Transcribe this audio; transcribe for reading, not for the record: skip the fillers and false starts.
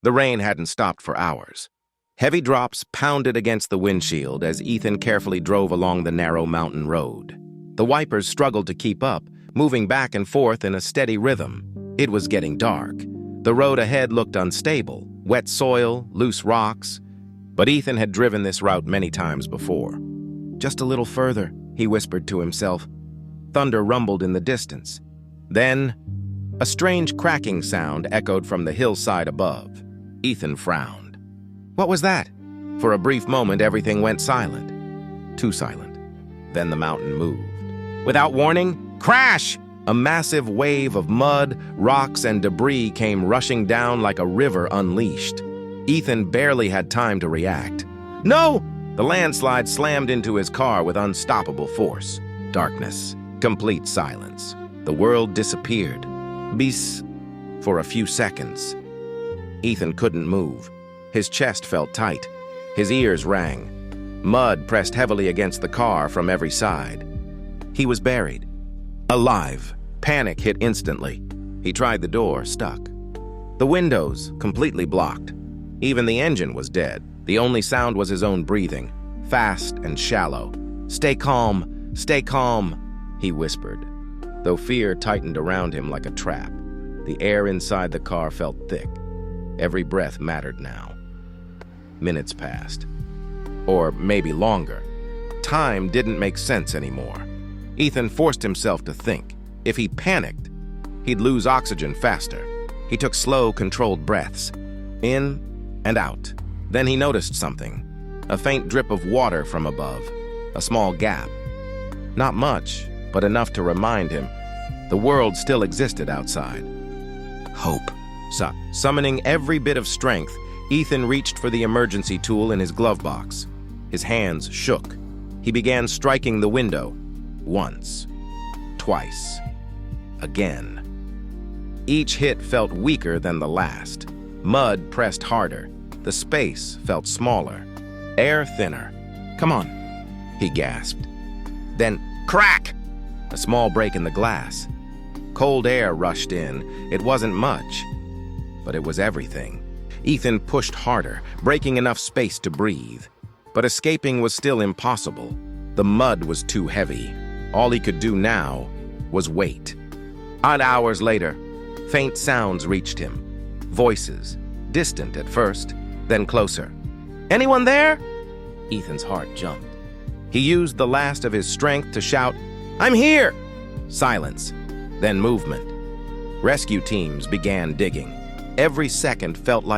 The rain hadn't stopped for hours. Heavy drops pounded against the windshield as Ethan carefully drove along the narrow mountain road. The wipers struggled to keep up, moving back and forth in a steady rhythm. It was getting dark. The road ahead looked unstable, wet soil, loose rocks. But Ethan had driven this route many times before. Just a little further, he whispered to himself. Thunder rumbled in the distance. Then, a strange cracking sound echoed from the hillside above. Ethan frowned. What was that? For a brief moment, everything went silent. Too silent. Then the mountain moved. Without warning, crash! A massive wave of mud, rocks, and debris came rushing down like a river unleashed. Ethan barely had time to react. No! The landslide slammed into his car with unstoppable force. Darkness. Complete silence. The world disappeared. Bis. For a few seconds. Ethan couldn't move. His chest felt tight. His ears rang. Mud pressed heavily against the car from every side. He was buried. Alive. Panic hit instantly. He tried the door, stuck. The windows, completely blocked. Even the engine was dead. The only sound was his own breathing, fast and shallow. Stay calm, he whispered, though fear tightened around him like a trap. The air inside the car felt thick. Every breath mattered now. Minutes passed. Or maybe longer. Time didn't make sense anymore. Ethan forced himself to think. If he panicked, he'd lose oxygen faster. He took slow, controlled breaths, in and out. Then he noticed something. A faint drip of water from above. A small gap. Not much, but enough to remind him the world still existed outside. Hope. Summoning every bit of strength, Ethan reached for the emergency tool in his glove box. His hands shook. He began striking the window. Once. Twice. Again. Each hit felt weaker than the last. Mud pressed harder. The space felt smaller. Air thinner. Come on, he gasped. Then, crack! A small break in the glass. Cold air rushed in. It wasn't much, but it was everything. Ethan pushed harder, breaking enough space to breathe. But escaping was still impossible. The mud was too heavy. All he could do now was wait. Odd hours later, faint sounds reached him. Voices, distant at first, then closer. Anyone there? Ethan's heart jumped. He used the last of his strength to shout, I'm here! Silence, then movement. Rescue teams began digging. Every second felt like